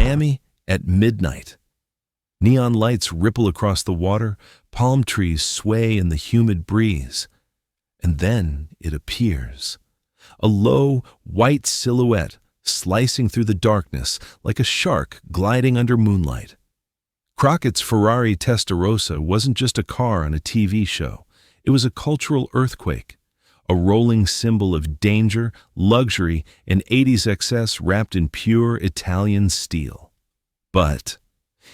Miami at midnight. Neon lights ripple across the water, palm trees sway in the humid breeze. And then it appears. A low, white silhouette slicing through the darkness like a shark gliding under moonlight. Crockett's Ferrari Testarossa wasn't just a car on a TV show. It was a cultural earthquake, a rolling symbol of danger, luxury, and 80s excess wrapped in pure Italian steel. But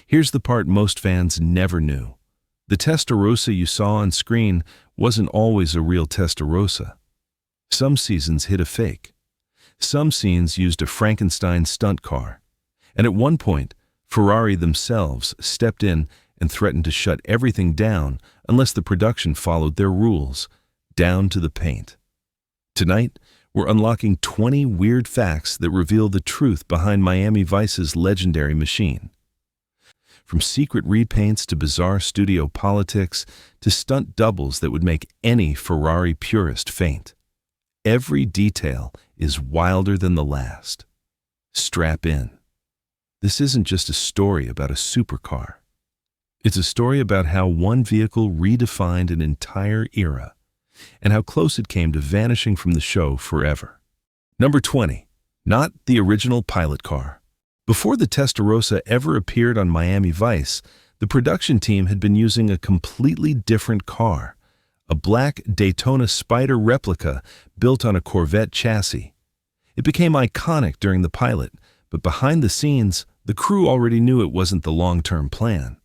here's the part most fans never knew. The Testarossa you saw on screen wasn't always a real Testarossa. Some seasons hid a fake. Some scenes used a Frankenstein stunt car. And at one point, Ferrari themselves stepped in and threatened to shut everything down unless the production followed their rules, down to the paint. Tonight, we're unlocking 20 weird facts that reveal the truth behind Miami Vice's legendary machine. From secret repaints to bizarre studio politics to stunt doubles that would make any Ferrari purist faint. Every detail is wilder than the last. Strap in. This isn't just a story about a supercar. It's a story about how one vehicle redefined an entire era and how close it came to vanishing from the show forever. Number 20. Not the original pilot car. Before the Testarossa ever appeared on Miami Vice, the production team had been using a completely different car, a black Daytona Spider replica built on a Corvette chassis. It became iconic during the pilot, but behind the scenes, the crew already knew it wasn't the long-term plan.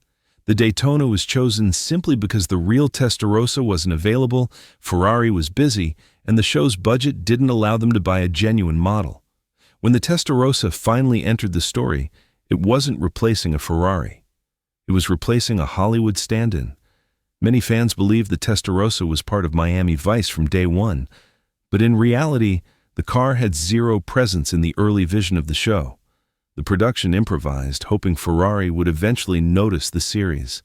The Daytona was chosen simply because the real Testarossa wasn't available, Ferrari was busy, and the show's budget didn't allow them to buy a genuine model. When the Testarossa finally entered the story, it wasn't replacing a Ferrari. It was replacing a Hollywood stand-in. Many fans believed the Testarossa was part of Miami Vice from day one, but in reality, the car had zero presence in the early vision of the show. The production improvised, hoping Ferrari would eventually notice the series,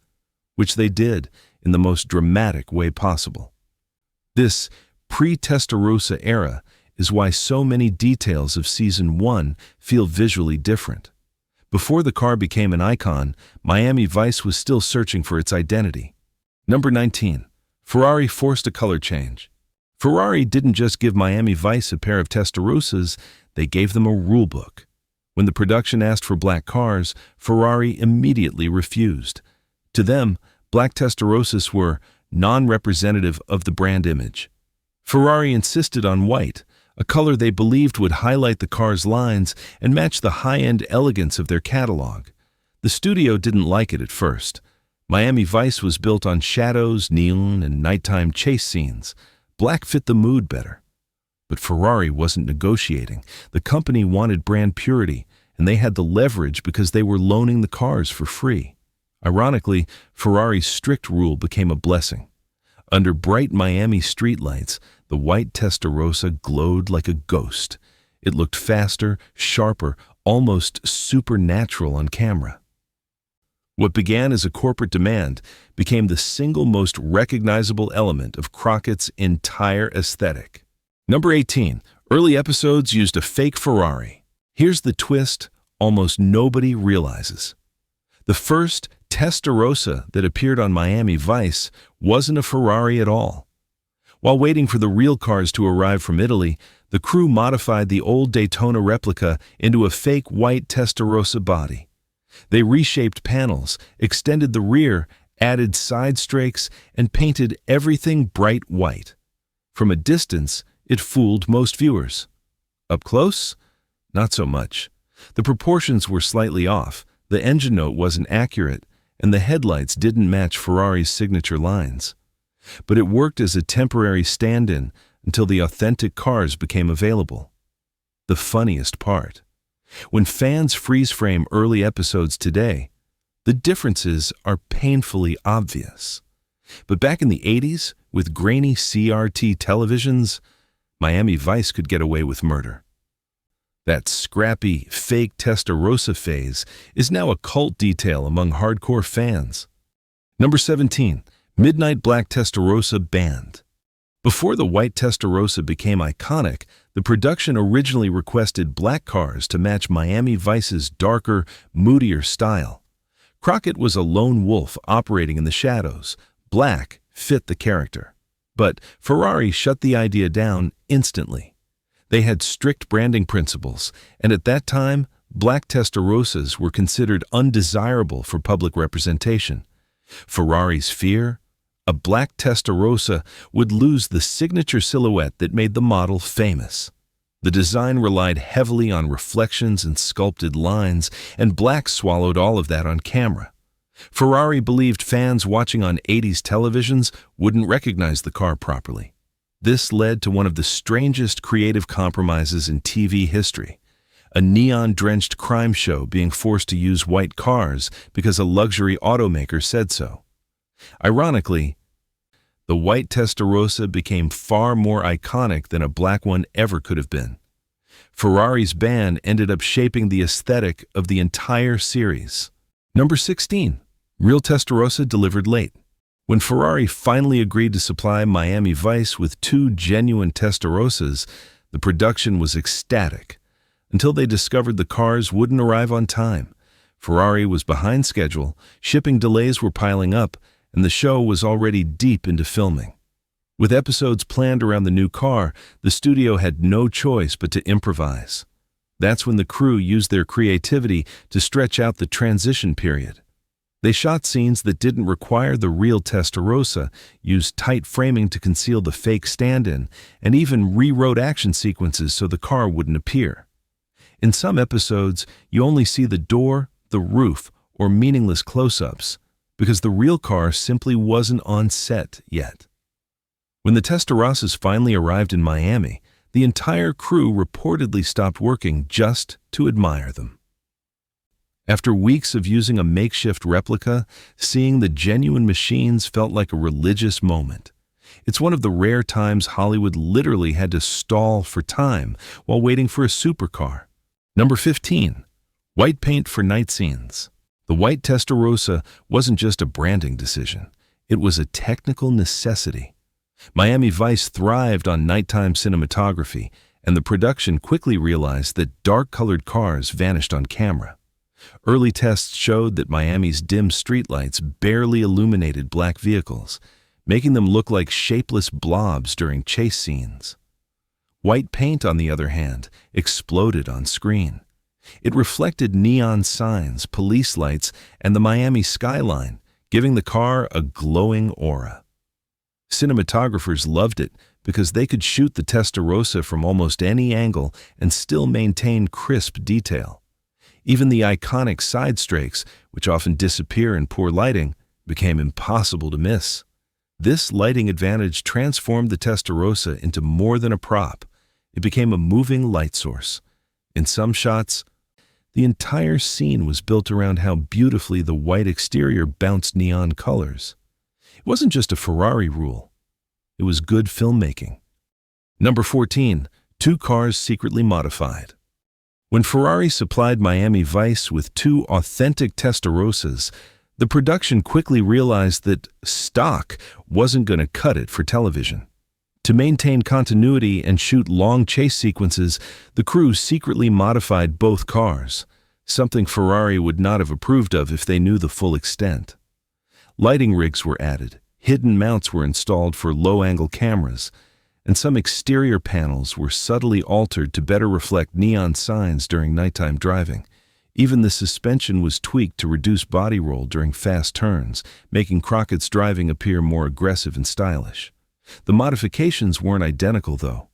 which they did in the most dramatic way possible. This pre-Testarossa era is why so many details of Season 1 feel visually different. Before the car became an icon, Miami Vice was still searching for its identity. Number 19. Ferrari forced a color change. Ferrari didn't just give Miami Vice a pair of Testarossas, they gave them a rulebook. When the production asked for black cars, Ferrari immediately refused. To them, black Testarossas were non-representative of the brand image. Ferrari insisted on white, a color they believed would highlight the car's lines and match the high-end elegance of their catalog. The studio didn't like it at first. Miami Vice was built on shadows, neon, and nighttime chase scenes. Black fit the mood better. But Ferrari wasn't negotiating. The company wanted brand purity, and they had the leverage because they were loaning the cars for free. Ironically, Ferrari's strict rule became a blessing. Under bright Miami streetlights, the white Testarossa glowed like a ghost. It looked faster, sharper, almost supernatural on camera. What began as a corporate demand became the single most recognizable element of Crockett's entire aesthetic. Number 18. Early episodes used a fake Ferrari. Here's the twist almost nobody realizes. The first Testarossa that appeared on Miami Vice wasn't a Ferrari at all. While waiting for the real cars to arrive from Italy, the crew modified the old Daytona replica into a fake white Testarossa body. They reshaped panels, extended the rear, added side strakes, and painted everything bright white. From a distance, it fooled most viewers. Up close? Not so much. The proportions were slightly off, the engine note wasn't accurate, and the headlights didn't match Ferrari's signature lines. But it worked as a temporary stand-in until the authentic cars became available. The funniest part. When fans freeze-frame early episodes today, the differences are painfully obvious. But back in the 80s, with grainy CRT televisions, Miami Vice could get away with murder. That scrappy, fake Testarossa phase is now a cult detail among hardcore fans. Number 17. Midnight Black Testarossa banned. Before the white Testarossa became iconic, the production originally requested black cars to match Miami Vice's darker, moodier style. Crockett was a lone wolf operating in the shadows. Black fit the character. But Ferrari shut the idea down instantly. They had strict branding principles, and at that time, black Testarossas were considered undesirable for public representation. Ferrari's fear? A black Testarossa would lose the signature silhouette that made the model famous. The design relied heavily on reflections and sculpted lines, and black swallowed all of that on camera. Ferrari believed fans watching on 80s televisions wouldn't recognize the car properly. This led to one of the strangest creative compromises in TV history. A neon-drenched crime show being forced to use white cars because a luxury automaker said so. Ironically, the white Testarossa became far more iconic than a black one ever could have been. Ferrari's ban ended up shaping the aesthetic of the entire series. Number 16. Real Testarossa delivered late. When Ferrari finally agreed to supply Miami Vice with 2 genuine Testarossas, the production was ecstatic. Until they discovered the cars wouldn't arrive on time. Ferrari was behind schedule, shipping delays were piling up, and the show was already deep into filming. With episodes planned around the new car, the studio had no choice but to improvise. That's when the crew used their creativity to stretch out the transition period. They shot scenes that didn't require the real Testarossa, used tight framing to conceal the fake stand-in, and even rewrote action sequences so the car wouldn't appear. In some episodes, you only see the door, the roof, or meaningless close-ups, because the real car simply wasn't on set yet. When the Testarossas finally arrived in Miami, the entire crew reportedly stopped working just to admire them. After weeks of using a makeshift replica, seeing the genuine machines felt like a religious moment. It's one of the rare times Hollywood literally had to stall for time while waiting for a supercar. Number 15. White paint for night scenes. The white Testarossa wasn't just a branding decision. It was a technical necessity. Miami Vice thrived on nighttime cinematography, and the production quickly realized that dark-colored cars vanished on camera. Early tests showed that Miami's dim streetlights barely illuminated black vehicles, making them look like shapeless blobs during chase scenes. White paint, on the other hand, exploded on screen. It reflected neon signs, police lights, and the Miami skyline, giving the car a glowing aura. Cinematographers loved it because they could shoot the Testarossa from almost any angle and still maintain crisp detail. Even the iconic side strakes, which often disappear in poor lighting, became impossible to miss. This lighting advantage transformed the Testarossa into more than a prop. It became a moving light source. In some shots, the entire scene was built around how beautifully the white exterior bounced neon colors. It wasn't just a Ferrari rule. It was good filmmaking. Number 14. 2 cars secretly modified. When Ferrari supplied Miami Vice with 2 authentic Testarossas, the production quickly realized that stock wasn't going to cut it for television. To maintain continuity and shoot long chase sequences, the crew secretly modified both cars, something Ferrari would not have approved of if they knew the full extent. Lighting rigs were added, hidden mounts were installed for low-angle cameras, and some exterior panels were subtly altered to better reflect neon signs during nighttime driving. Even the suspension was tweaked to reduce body roll during fast turns, making Crockett's driving appear more aggressive and stylish. The modifications weren't identical, though.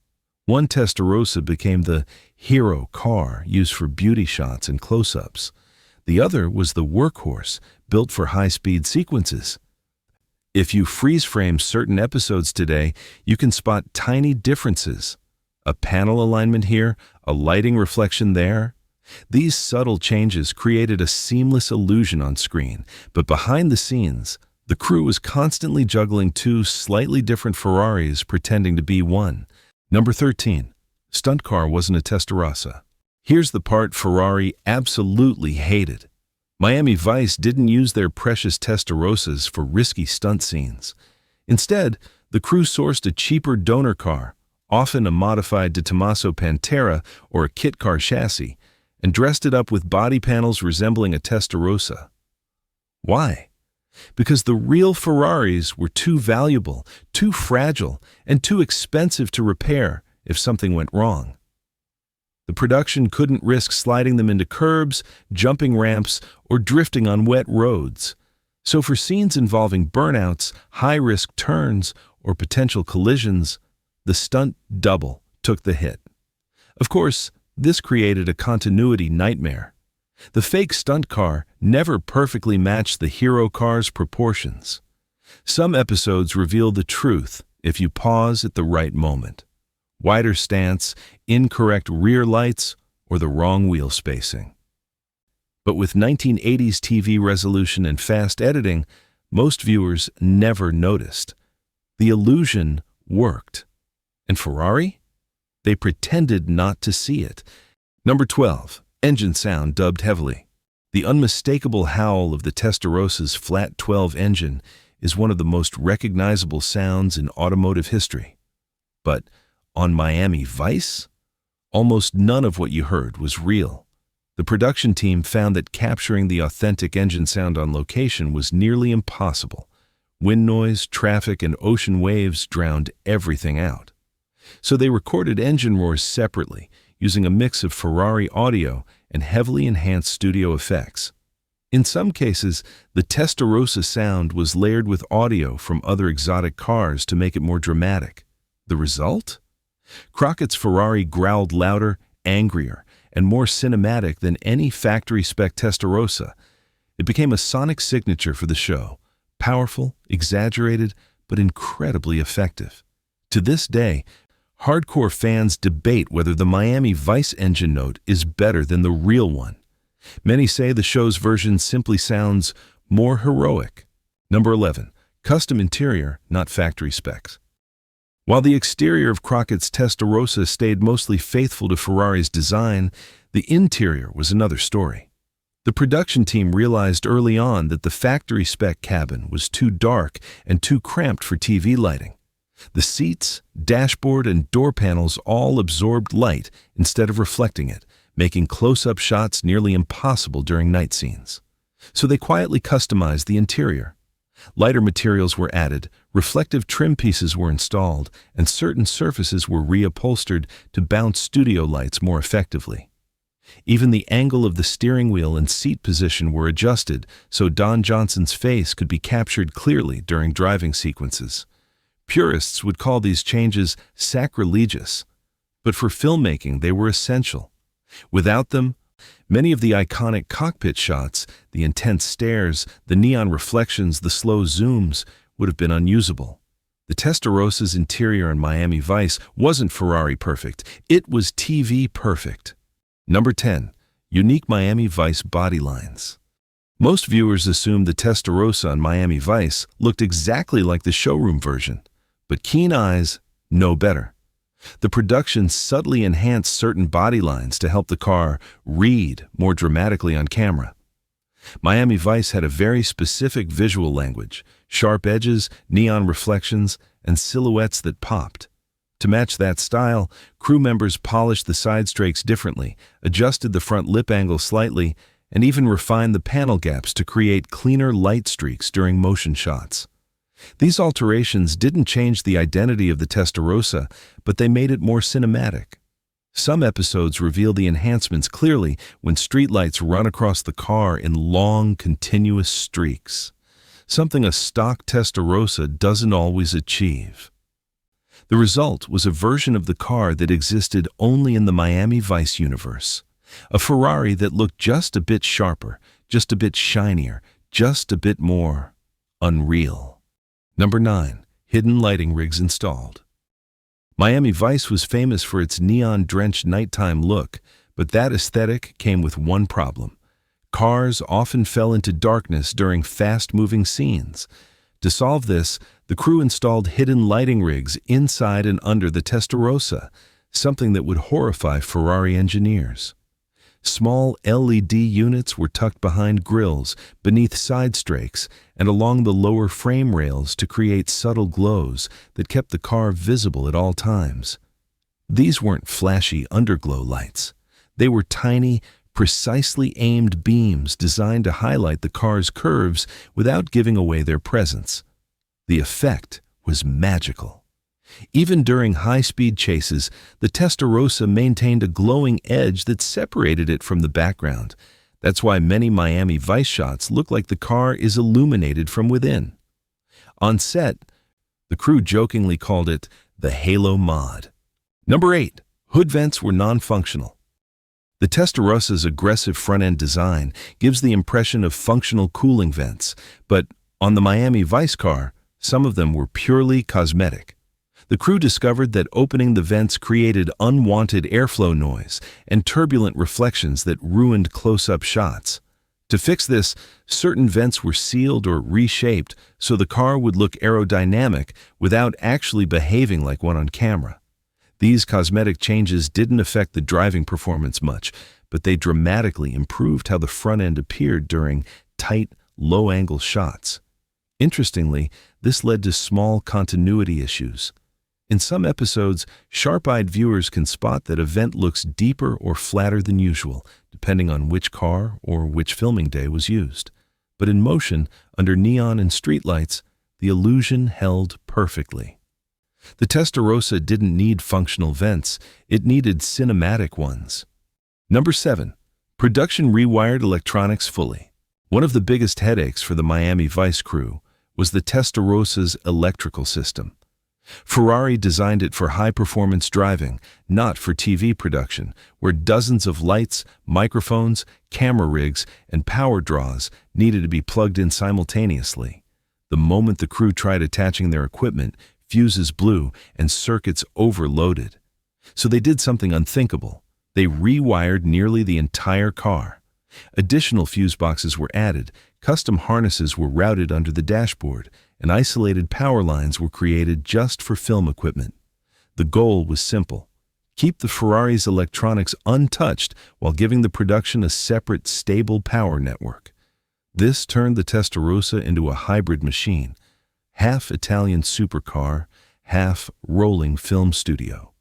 One Testarossa became the hero car used for beauty shots and close-ups. The other was the workhorse, built for high-speed sequences. If you freeze-frame certain episodes today, you can spot tiny differences. A panel alignment here, a lighting reflection there. These subtle changes created a seamless illusion on screen, but behind the scenes, the crew was constantly juggling 2 slightly different Ferraris pretending to be one. Number 13. Stunt car wasn't a Testarossa. Here's the part Ferrari absolutely hated. Miami Vice didn't use their precious Testarossas for risky stunt scenes. Instead, The crew sourced a cheaper donor car, often a modified De Tomaso Pantera or a kit car chassis, and dressed it up with body panels resembling a Testarossa. Why? Because the real Ferraris were too valuable, too fragile, and too expensive to repair if something went wrong. The production couldn't risk sliding them into curbs, jumping ramps, or drifting on wet roads. So for scenes involving burnouts, high-risk turns, or potential collisions, the stunt double took the hit. Of course, this created a continuity nightmare. The fake stunt car never perfectly matched the hero car's proportions. Some episodes reveal the truth if you pause at the right moment. Wider stance, incorrect rear lights, or the wrong wheel spacing. But with 1980s TV resolution and fast editing, most viewers never noticed. The illusion worked. And Ferrari? They pretended not to see it. Number 12. Engine sound dubbed heavily. The unmistakable howl of the Testarossa's flat 12 engine is one of the most recognizable sounds in automotive history. But on Miami Vice, almost none of what you heard was real. The production team found that capturing the authentic engine sound on location was nearly impossible. Wind noise, traffic, and ocean waves drowned everything out. So they recorded engine roars separately, using a mix of Ferrari audio and heavily enhanced studio effects. In some cases, the Testarossa sound was layered with audio from other exotic cars to make it more dramatic. The result? Crockett's Ferrari growled louder, angrier, and more cinematic than any factory-spec Testarossa. It became a sonic signature for the show, powerful, exaggerated, but incredibly effective. To this day, hardcore fans debate whether the Miami Vice engine note is better than the real one. Many say the show's version simply sounds more heroic. Number 11. Custom interior, not factory specs. While the exterior of Crockett's Testarossa stayed mostly faithful to Ferrari's design, the interior was another story. The production team realized early on that the factory-spec cabin was too dark and too cramped for TV lighting. The seats, dashboard, and door panels all absorbed light instead of reflecting it, making close-up shots nearly impossible during night scenes. So they quietly customized the interior. Lighter materials were added, reflective trim pieces were installed, and certain surfaces were reupholstered to bounce studio lights more effectively. Even the angle of the steering wheel and seat position were adjusted so Don Johnson's face could be captured clearly during driving sequences. Purists would call these changes sacrilegious, but for filmmaking they were essential. Without them, many of the iconic cockpit shots, the intense stares, the neon reflections, the slow zooms, would have been unusable. The Testarossa's interior in Miami Vice wasn't Ferrari perfect, it was TV perfect. Number 10. Unique Miami Vice body lines. Most viewers assumed the Testarossa on Miami Vice looked exactly like the showroom version, but keen eyes know better. The production subtly enhanced certain body lines to help the car read more dramatically on camera. Miami Vice had a very specific visual language, sharp edges, neon reflections, and silhouettes that popped. To match that style, crew members polished the side strakes differently, adjusted the front lip angle slightly, and even refined the panel gaps to create cleaner light streaks during motion shots. These alterations didn't change the identity of the Testarossa, but they made it more cinematic. Some episodes reveal the enhancements clearly when streetlights run across the car in long, continuous streaks, something a stock Testarossa doesn't always achieve. The result was a version of the car that existed only in the Miami Vice universe, a Ferrari that looked just a bit sharper, just a bit shinier, just a bit more unreal. Number 9. Hidden lighting rigs installed. Miami Vice was famous for its neon-drenched nighttime look, but that aesthetic came with one problem. Cars often fell into darkness during fast-moving scenes. To solve this, the crew installed hidden lighting rigs inside and under the Testarossa, something that would horrify Ferrari engineers. Small LED units were tucked behind grills, beneath side strakes, and along the lower frame rails to create subtle glows that kept the car visible at all times. These weren't flashy underglow lights. They were tiny, precisely aimed beams designed to highlight the car's curves without giving away their presence. The effect was magical. Even during high-speed chases, the Testarossa maintained a glowing edge that separated it from the background. That's why many Miami Vice shots look like the car is illuminated from within. On set, the crew jokingly called it the Halo mod. Number 8. Hood vents were non-functional. The Testarossa's aggressive front-end design gives the impression of functional cooling vents, but on the Miami Vice car, some of them were purely cosmetic. The crew discovered that opening the vents created unwanted airflow noise and turbulent reflections that ruined close-up shots. To fix this, certain vents were sealed or reshaped so the car would look aerodynamic without actually behaving like one on camera. These cosmetic changes didn't affect the driving performance much, but they dramatically improved how the front end appeared during tight, low-angle shots. Interestingly, this led to small continuity issues. In some episodes, sharp-eyed viewers can spot that a vent looks deeper or flatter than usual, depending on which car or which filming day was used. But in motion, under neon and streetlights, the illusion held perfectly. The Testarossa didn't need functional vents, it needed cinematic ones. Number 7. Production rewired electronics fully. One of the biggest headaches for the Miami Vice crew was the Testarossa's electrical system. Ferrari designed it for high-performance driving, not for TV production, where dozens of lights, microphones, camera rigs, and power draws needed to be plugged in simultaneously. The moment the crew tried attaching their equipment, fuses blew and circuits overloaded. So they did something unthinkable. They rewired nearly the entire car. Additional fuse boxes were added, custom harnesses were routed under the dashboard, and isolated power lines were created just for film equipment. The goal was simple: keep the Ferrari's electronics untouched while giving the production a separate, stable power network. This turned the Testarossa into a hybrid machine, half Italian supercar, half rolling film studio.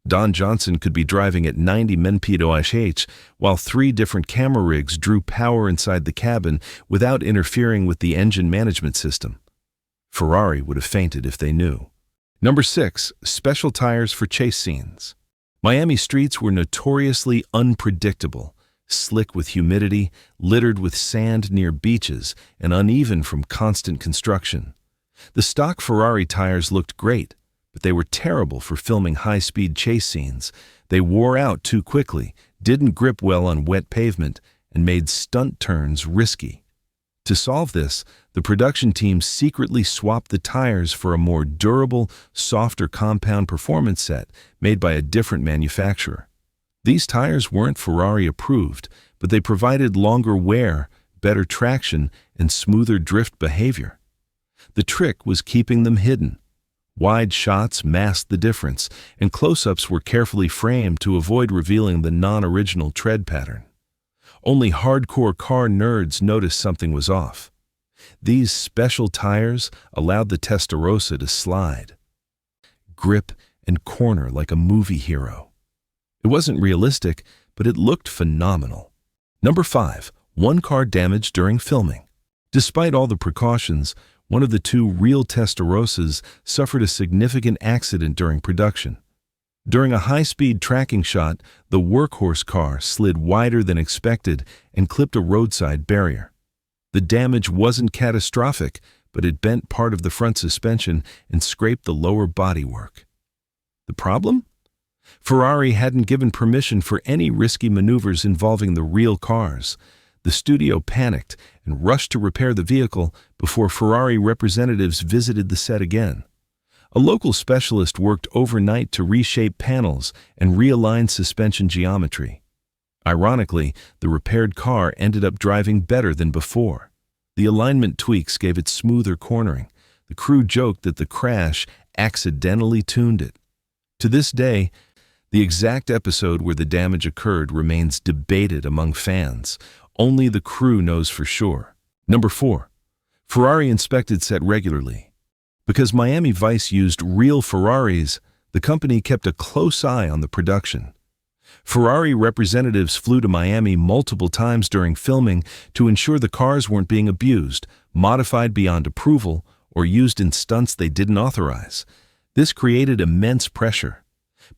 Don Johnson could be driving at 90 mph while 3 different camera rigs drew power inside the cabin without interfering with the engine management system. Ferrari would have fainted if they knew. Number 6. Special tires for chase scenes. Miami streets were notoriously unpredictable, slick with humidity, littered with sand near beaches, and uneven from constant construction. The stock Ferrari tires looked great, but they were terrible for filming high-speed chase scenes. They wore out too quickly, didn't grip well on wet pavement, and made stunt turns risky. To solve this, the production team secretly swapped the tires for a more durable, softer compound performance set made by a different manufacturer. These tires weren't Ferrari approved, but they provided longer wear, better traction, and smoother drift behavior. The trick was keeping them hidden. Wide shots masked the difference, and close-ups were carefully framed to avoid revealing the non-original tread pattern. Only hardcore car nerds noticed something was off. These special tires allowed the Testarossa to slide, grip, and corner like a movie hero. It wasn't realistic, but it looked phenomenal. Number 5. One car damaged during filming. Despite all the precautions, one of the 2 real Testarossas suffered a significant accident during production. During a high-speed tracking shot, the workhorse car slid wider than expected and clipped a roadside barrier. The damage wasn't catastrophic, but it bent part of the front suspension and scraped the lower bodywork. The problem? Ferrari hadn't given permission for any risky maneuvers involving the real cars. The studio panicked and rushed to repair the vehicle before Ferrari representatives visited the set again. A local specialist worked overnight to reshape panels and realign suspension geometry. Ironically, the repaired car ended up driving better than before. The alignment tweaks gave it smoother cornering. The crew joked that the crash accidentally tuned it. To this day, The exact episode where the damage occurred remains debated among fans. Only the crew knows for sure. Number 4. Ferrari inspected set regularly. Because Miami Vice used real Ferraris, the company kept a close eye on the production. Ferrari representatives flew to Miami multiple times during filming to ensure the cars weren't being abused, modified beyond approval, or used in stunts they didn't authorize. This created immense pressure.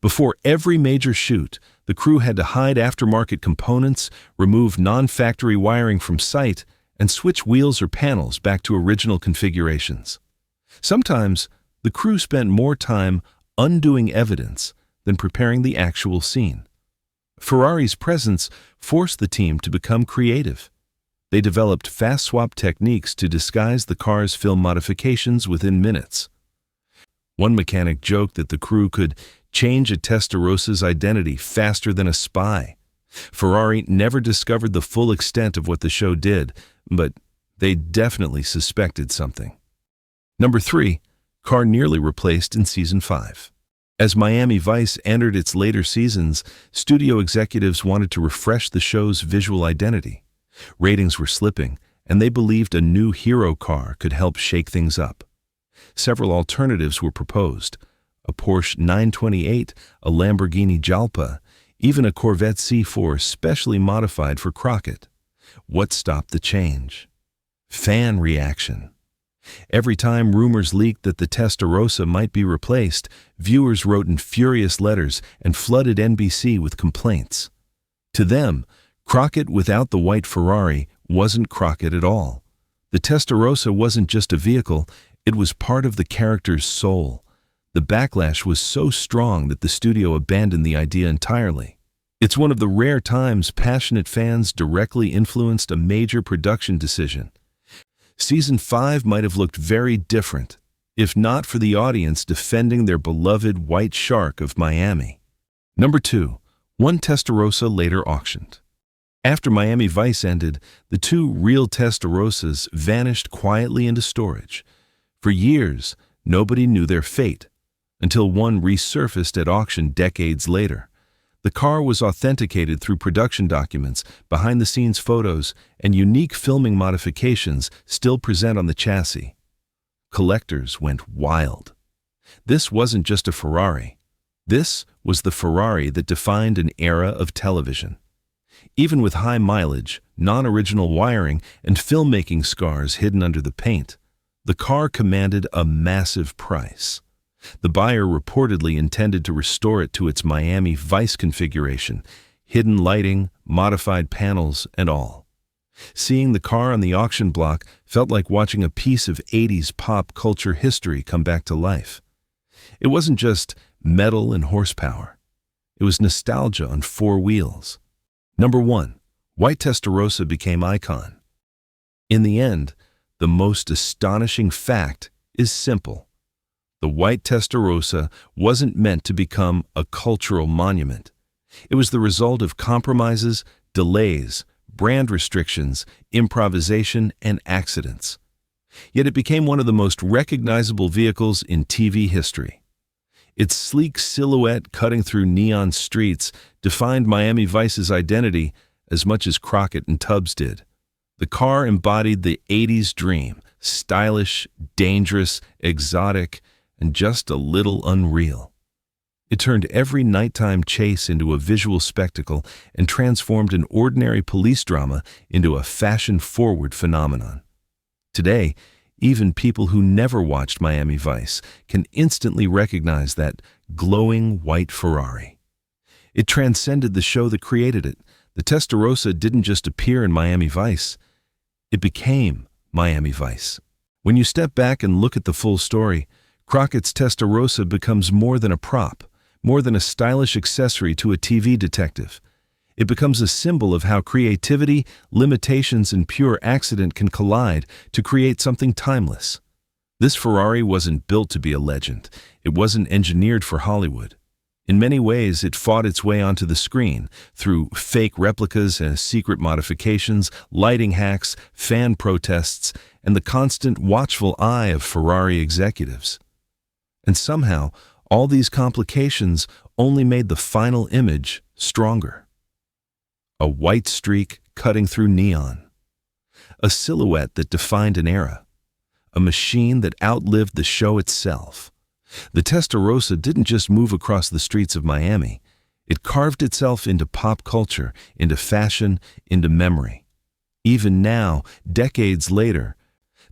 Before every major shoot, the crew had to hide aftermarket components, remove non-factory wiring from site, and switch wheels or panels back to original configurations. Sometimes, the crew spent more time undoing evidence than preparing the actual scene. Ferrari's presence forced the team to become creative. They developed fast swap techniques to disguise the car's film modifications within minutes. One mechanic joked that the crew could change a Testarossa's identity faster than a spy. Ferrari never discovered the full extent of what the show did, but they definitely suspected something. Number 3. Car nearly replaced in Season 5. As Miami Vice entered its later seasons, studio executives wanted to refresh the show's visual identity. Ratings were slipping, and they believed a new hero car could help shake things up. Several alternatives were proposed: a Porsche 928, a Lamborghini Jalpa, even a Corvette C4 specially modified for Crockett. What stopped the change? Fan reaction. Every time rumors leaked that the Testarossa might be replaced, viewers wrote in furious letters and flooded NBC with complaints. To them, Crockett without the white Ferrari wasn't Crockett at all. The Testarossa wasn't just a vehicle, it was part of the character's soul. The backlash was so strong that the studio abandoned the idea entirely. It's one of the rare times passionate fans directly influenced a major production decision. Season 5 might have looked very different, if not for the audience defending their beloved white shark of Miami. Number 2. One Testarossa later auctioned. After Miami Vice ended, the 2 real Testarossas vanished quietly into storage. For years, nobody knew their fate, until one resurfaced at auction decades later. The car was authenticated through production documents, behind-the-scenes photos, and unique filming modifications still present on the chassis. Collectors went wild. This wasn't just a Ferrari. This was the Ferrari that defined an era of television. Even with high mileage, non-original wiring, and filmmaking scars hidden under the paint, the car commanded a massive price. The buyer reportedly intended to restore it to its Miami Vice configuration, hidden lighting, modified panels, and all. Seeing the car on the auction block felt like watching a piece of 80s pop culture history come back to life. It wasn't just metal and horsepower. It was nostalgia on 4 wheels. Number 1. White Testarossa became icon. In the end, the most astonishing fact is simple. The white Testarossa wasn't meant to become a cultural monument. It was the result of compromises, delays, brand restrictions, improvisation, and accidents. Yet it became one of the most recognizable vehicles in TV history. Its sleek silhouette cutting through neon streets defined Miami Vice's identity as much as Crockett and Tubbs did. The car embodied the 80s dream, stylish, dangerous, exotic, and just a little unreal. It turned every nighttime chase into a visual spectacle and transformed an ordinary police drama into a fashion-forward phenomenon. Today, even people who never watched Miami Vice can instantly recognize that glowing white Ferrari. It transcended the show that created it. The Testarossa didn't just appear in Miami Vice, it became Miami Vice. When you step back and look at the full story, Crockett's Testarossa becomes more than a prop, more than a stylish accessory to a TV detective. It becomes a symbol of how creativity, limitations, and pure accident can collide to create something timeless. This Ferrari wasn't built to be a legend. It wasn't engineered for Hollywood. In many ways, it fought its way onto the screen through fake replicas and secret modifications, lighting hacks, fan protests, and the constant watchful eye of Ferrari executives. And somehow, All these complications only made the final image stronger. A white streak cutting through neon. A silhouette that defined an era. A machine that outlived the show itself. The Testarossa didn't just move across the streets of Miami. It carved itself into pop culture, into fashion, into memory. Even now, decades later,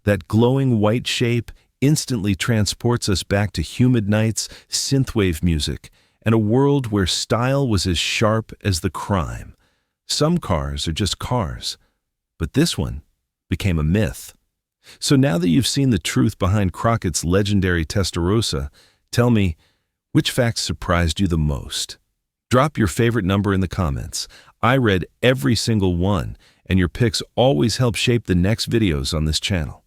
that glowing white shape instantly transports us back to humid nights, synthwave music, and a world where style was as sharp as the crime. Some cars are just cars, but this one became a myth. So now that you've seen the truth behind Crockett's legendary Testarossa, tell me, which facts surprised you the most? Drop your favorite number in the comments. I read every single one, and your picks always help shape the next videos on this channel.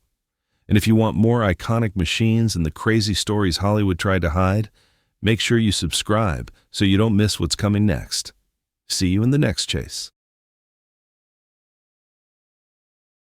And if you want more iconic machines and the crazy stories Hollywood tried to hide, make sure you subscribe so you don't miss what's coming next. See you in the next chase.